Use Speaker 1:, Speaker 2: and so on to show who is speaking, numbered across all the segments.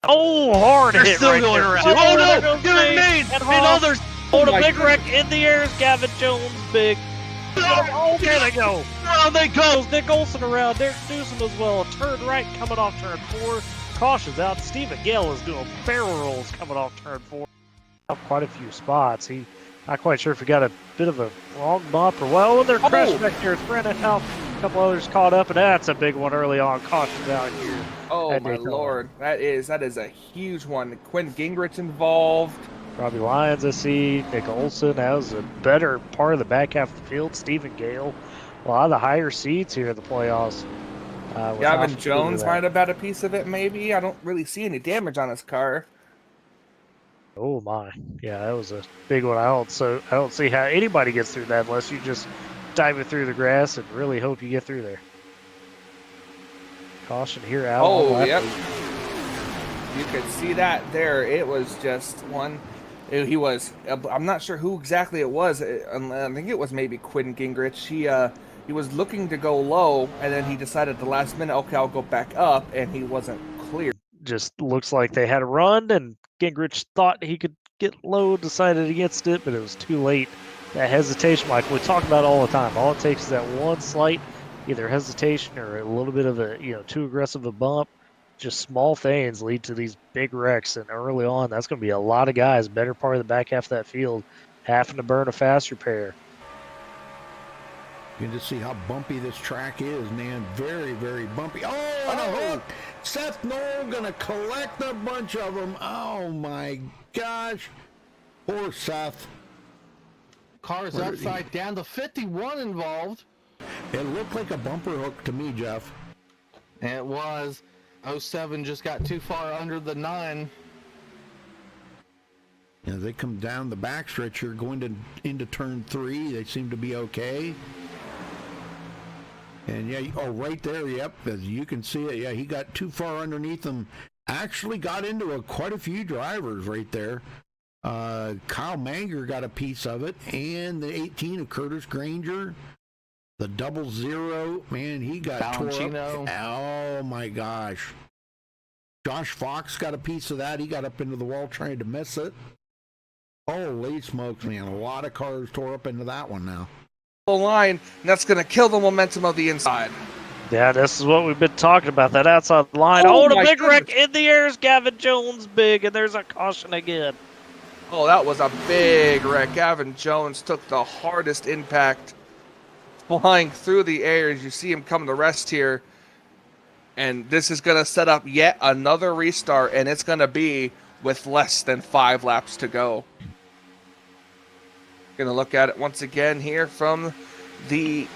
Speaker 1: Oh, hard
Speaker 2: They're
Speaker 1: hit
Speaker 2: still
Speaker 1: right
Speaker 2: going
Speaker 1: there.
Speaker 2: around.
Speaker 1: Oh,
Speaker 2: no!
Speaker 1: there goes
Speaker 2: Give it
Speaker 1: Maine
Speaker 2: Maine!
Speaker 1: and
Speaker 2: And
Speaker 1: Hoff.
Speaker 2: others.
Speaker 1: Oh, the
Speaker 2: my
Speaker 1: big
Speaker 2: goodness.
Speaker 1: wreck in the air is Gavin Jones. Big. Oh, there they go.
Speaker 2: Around they go.
Speaker 1: Nick Olson around. Derek Newsom as well. Turn right coming off turn 4. Cautions out. Stephen Gale is doing barrel rolls coming off turn 4. Quite a few spots. He not quite sure if he got a bit of a wrong bump or well. They're crashing back here. It's Brandon out. A couple others caught up, and that's a big one early on. Cautions out here.
Speaker 3: Oh my lord, that is a huge one. Quinn Gingrich involved.
Speaker 1: Robbie Lyons, I see. Nick Olson. That was a better part of the back half of the field. Stephen Gale. A lot of the higher seeds here in the playoffs.
Speaker 3: Gavin Jones might have had a piece of it, maybe. I don't really see any damage on his car.
Speaker 1: Oh my, yeah, that was a big one. I don't see how anybody gets through that unless you just dive it through the grass and really hope you get through there. Caution here out.
Speaker 3: Oh, yep. You could see that there. It was just one. He was. I'm not sure who exactly it was. I think it was maybe Quinn Gingrich. He was looking to go low, and then he decided at the last minute, okay, I'll go back up, and he wasn't clear.
Speaker 1: Just looks like they had a run, and Gingrich thought he could get low, decided against it, but it was too late. That hesitation, Michael, we talk about it all the time. All it takes is that one slight, either hesitation or a little bit of a, too aggressive a bump. Just small things lead to these big wrecks, and early on, that's going to be a lot of guys, better part of the back half of that field, having to burn a fast repair.
Speaker 4: You can just see how bumpy this track is, man. Very, very bumpy. Oh, and a hook! Seth Knoll gonna collect a bunch of them. Oh my gosh. Poor Seth.
Speaker 5: Car's upside down. The 51 involved.
Speaker 4: It looked like a bumper hook to me, Jeff.
Speaker 5: And it was. 07 just got too far under the 9.
Speaker 4: As they come down the backstretch here, going into turn 3, they seem to be okay. And yeah, right there, yep, as you can see it, yeah, he got too far underneath them. Actually got into quite a few drivers right there. Kyle Manger got a piece of it, and the 18 of Curtis Granger. The 00, man, he got tore up. Oh my gosh. Josh Fox got a piece of that. He got up into the wall trying to miss it. Holy smokes, man. A lot of cars tore up into that one now.
Speaker 3: Line, and that's going to kill the momentum of the inside.
Speaker 1: Yeah, this is what we've been talking about, that outside line. Oh, the big wreck in the air is Gavin Jones big, and there's a caution again.
Speaker 3: Oh, that was a big wreck. Gavin Jones took the hardest impact, flying through the air as you see him come to rest here. And this is going to set up yet another restart, and it's going to be with less than 5 laps to go. Going to look at it once again here from the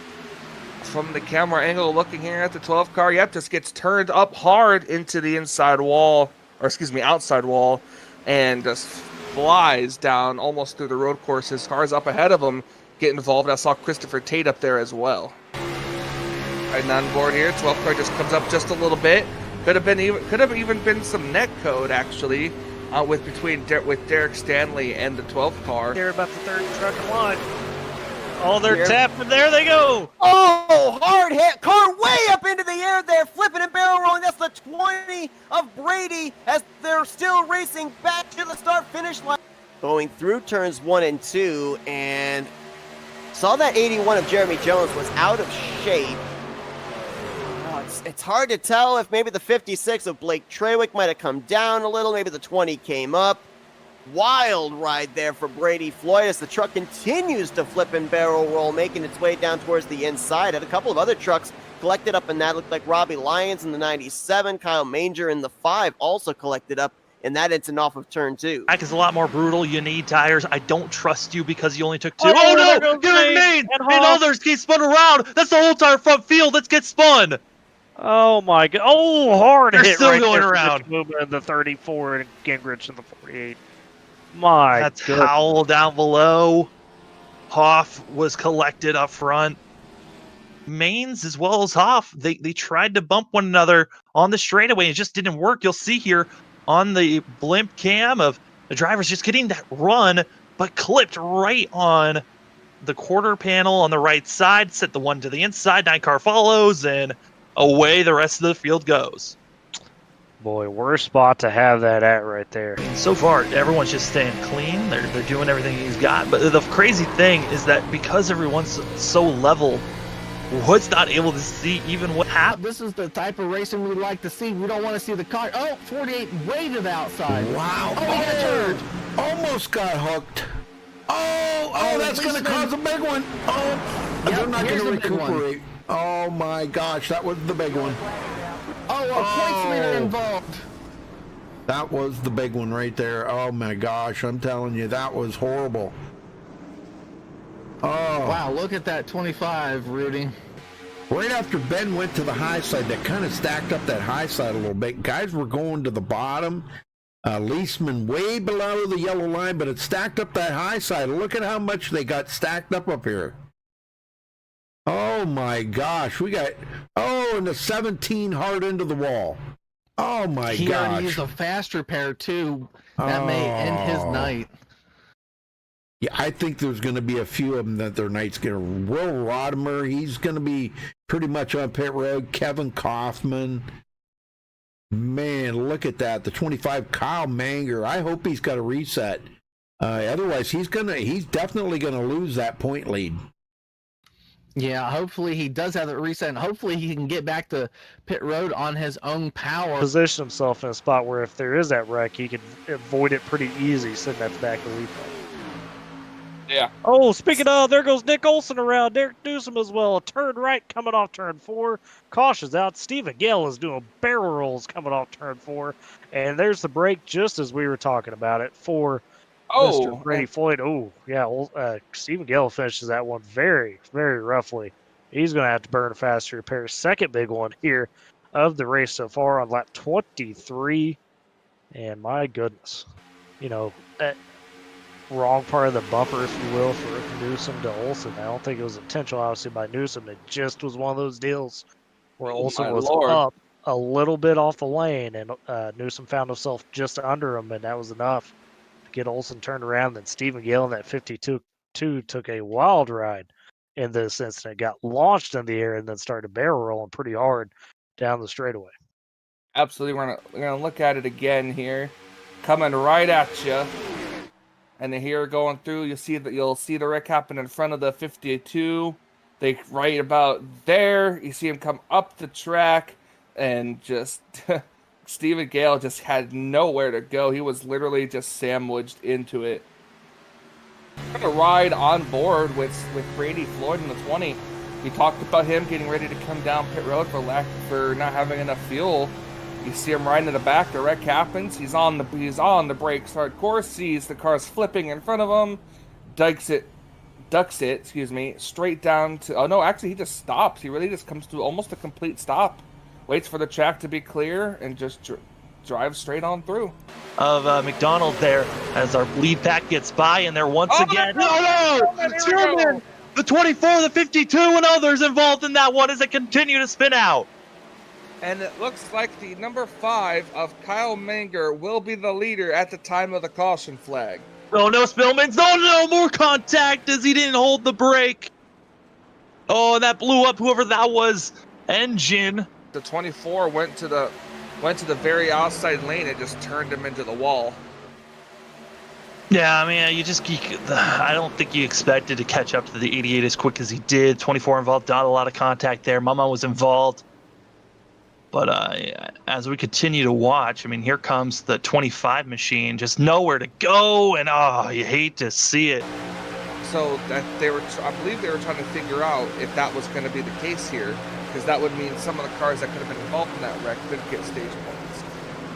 Speaker 3: camera angle, looking here at the 12 car. Yep, just gets turned up hard into the inside wall, or excuse me, outside wall, and just flies down almost through the road course. His car's up ahead of him, get involved. I saw Christopher Tate up there as well. Riding on board here, 12 car just comes up just a little bit. Could have even been some net code actually. With Derek Stanley and the 12th car.
Speaker 1: Care about the third truck and line. Oh, they're tapping. There they go.
Speaker 6: Oh, hard hit. Car way up into the air there, flipping and barrel rolling. That's the 20 of Brady as they're still racing back to the start-finish line. Going through turns 1 and 2, and saw that 81 of Jeremy Jones was out of shape. It's hard to tell if maybe the 56 of Blake Trawick might have come down a little. Maybe the 20 came up. Wild ride there for Brady Floyd as the truck continues to flip and barrel roll, making its way down towards the inside. Had a couple of other trucks collected up in that. Looked like Robbie Lyons in the 97, Kyle Manger in the 5 also collected up in that instant off of turn 2.
Speaker 2: Track is a lot more brutal. You need tires. I don't trust you because you only took 2.
Speaker 1: Oh,
Speaker 2: no! Give it Maine! And others get spun around. That's the whole entire front field. Let's get spun.
Speaker 1: Oh my god! Oh, hard
Speaker 2: They're
Speaker 1: hit
Speaker 2: still
Speaker 1: right
Speaker 2: going
Speaker 1: there
Speaker 2: around.
Speaker 1: Movement in the 34 and Gingrich in the 48. My
Speaker 2: That's
Speaker 1: goodness.
Speaker 2: Howell down below. Hoff was collected up front. Maines as well as Hoff, they tried to bump one another on the straightaway. It just didn't work. You'll see here on the blimp cam of the drivers just getting that run, but clipped right on the quarter panel on the right side. Set the one to the inside. 9 car follows, and away the rest of the field goes.
Speaker 1: Boy, worst spot to have that at right there.
Speaker 2: So far, everyone's just staying clean. They're doing everything he's got. But the crazy thing is that because everyone's so level, Wood's not able to see even what happened.
Speaker 5: This is the type of racing we like to see. We don't want to see the car. Oh, 48 way to the outside.
Speaker 4: Wow.
Speaker 5: Oh, he got turned.
Speaker 4: Almost got hooked. Oh, that's going to cause a big one. Oh,
Speaker 5: Yep,
Speaker 4: they're not
Speaker 5: here's
Speaker 4: going to
Speaker 5: the big one.
Speaker 4: recuperate. Oh, my gosh, that was the big one.
Speaker 5: Oh, a points leader involved.
Speaker 4: That was the big one right there. Oh, my gosh, I'm telling you, that was horrible. Oh.
Speaker 5: Wow, look at that 25, Rudy.
Speaker 4: Right after Ben went to the high side, that kind of stacked up that high side a little bit. Guys were going to the bottom. Leesman way below the yellow line, but it stacked up that high side. Look at how much they got stacked up here. Oh my gosh, we got, and the 17 hard into the wall. Oh my
Speaker 5: He
Speaker 4: gosh.
Speaker 5: already used a fast repair too. That may end his night.
Speaker 4: Yeah, I think there's going to be a few of them that their night's going to. Will Rodimer, he's going to be pretty much on pit road. Kevin Kaufman. Man, look at that. The 25, Kyle Manger. I hope he's got a reset. Otherwise, he's definitely going to lose that point lead.
Speaker 5: Yeah, hopefully he does have that reset, and hopefully he can get back to pit road on his own power.
Speaker 1: Position himself in a spot where if there is that wreck, he can avoid it pretty easy sitting at the back of the lead car.
Speaker 3: Yeah.
Speaker 1: Oh, speaking of, there goes Nick Olson around. Derek Newsom as well. A turn right coming off turn 4. Caution's out. Stephen Gale is doing barrel rolls coming off turn 4. And there's the break just as we were talking about it for Mr. Brady Floyd. Oh, yeah. Stephen Gale finishes that one very, very roughly. He's going to have to burn a faster repair. Second big one here of the race so far on lap 23. And my goodness, wrong part of the bumper, if you will, for Newsom to Olson. I don't think it was intentional, obviously, by Newsom. It just was one of those deals where Olson was up a little bit off the lane, and Newsom found himself just under him, and that was enough to get Olson turned around. Then Stephen Gale in that 52 took a wild ride in this incident, got launched in the air, and then started barrel rolling pretty hard down the straightaway.
Speaker 3: Absolutely, we're gonna look at it again here, coming right at you. And then here going through, you'll see the wreck happen in front of the 52. They right about there. You see him come up the track, and just Stephen Gale just had nowhere to go. He was literally just sandwiched into it. We're gonna ride on board with Brady Floyd in the 20. We talked about him getting ready to come down pit road for not having enough fuel. You see him riding in the back. The wreck happens. He's on the brakes hardcore. Sees the car's flipping in front of him. Ducks it. Straight down to. Oh no! Actually, he just stops. He really just comes to almost a complete stop. Waits for the track to be clear and just drives straight on through.
Speaker 2: Of McDonald there as our lead pack gets by, and they're once again. German, the 24, the 52, and others involved in that one as they continue to spin out.
Speaker 3: And it looks like the number 5 of Kyle Manger will be the leader at the time of the caution flag.
Speaker 2: Oh, no, Spillman's. Oh, no, more contact as he didn't hold the brake. Oh, that blew up whoever that was. Engine.
Speaker 3: The 24 went to the very outside lane. It just turned him into the wall.
Speaker 2: Yeah, I mean, I don't think you expected to catch up to the 88 as quick as he did. 24 involved, not a lot of contact there. Mama was involved. But as we continue to watch, I mean, here comes the 25 machine, just nowhere to go, and you hate to see it.
Speaker 3: So that I believe they were trying to figure out if that was going to be the case here, because that would mean some of the cars that could have been involved in that wreck didn't get stage points.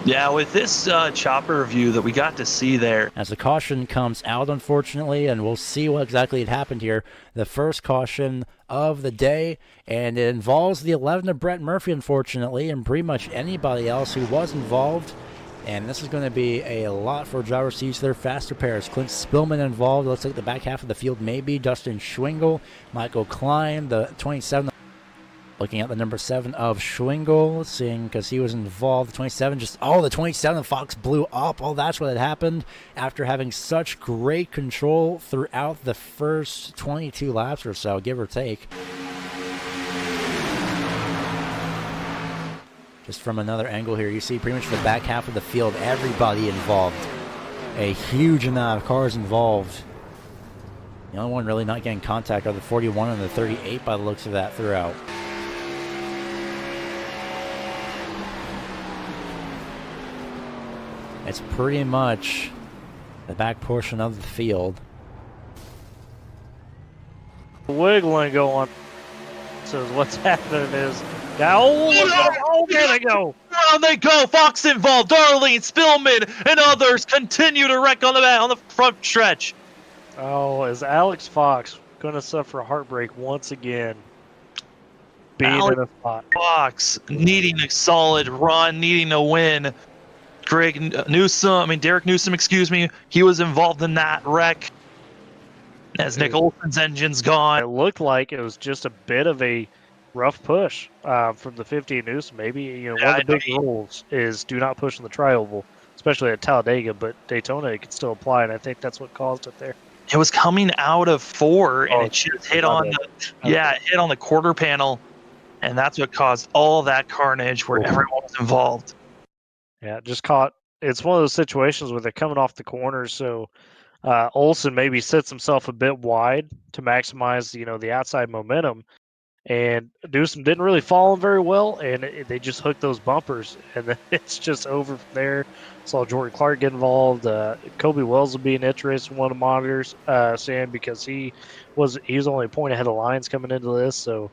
Speaker 2: Yeah, with this chopper review that we got to see there.
Speaker 7: As the caution comes out, unfortunately, and we'll see what exactly had happened here. The first caution of the day, and it involves the 11 of Brett Murphy, unfortunately, and pretty much anybody else who was involved. And this is going to be a lot for drivers to use their fast repairs. Clint Spillman involved. Looks like the back half of the field maybe. Dustin Schwingle, Michael Klein, the 27. Looking at the number 7 of Schwingle, seeing because he was involved. The 27 the 27 Fox blew up. Oh, that's what had happened after having such great control throughout the first 22 laps or so, give or take. just from another angle here, you see pretty much the back half of the field, everybody involved. A huge amount of cars involved. The only one really not getting contact are the 41 and the 38 by the looks of that throughout. It's pretty much the back portion of the field.
Speaker 1: Wiggling going. So what's happening is, there they go.
Speaker 2: Down they go. Fox involved. Darlene, Spillman, and others continue to wreck on the front stretch.
Speaker 1: Oh, is Alex Fox going to suffer a heartbreak once again? Being
Speaker 2: Alex
Speaker 1: in a spot.
Speaker 2: Fox needing a solid run, needing a win. Derek Newsom, excuse me, he was involved in that wreck as Nick Olson's engine's gone.
Speaker 1: It looked like it was just a bit of a rough push from the 50 Newsom. Maybe, one of the big rules is do not push in the tri-oval, especially at Talladega, but Daytona it could still apply, and I think that's what caused it there.
Speaker 2: It was coming out of 4, and it just hit on it hit on the quarter panel, and that's what caused all that carnage where everyone was involved.
Speaker 1: Yeah, just caught. It's one of those situations where they're coming off the corners, so Olson maybe sets himself a bit wide to maximize, the outside momentum, and Newsom didn't really follow him very well, and they just hooked those bumpers, and then it's just over from there. Saw Jordan Clark get involved. Kobe Wells will be an interesting one of the monitors, Sam, because he was only a point ahead of lines coming into this, so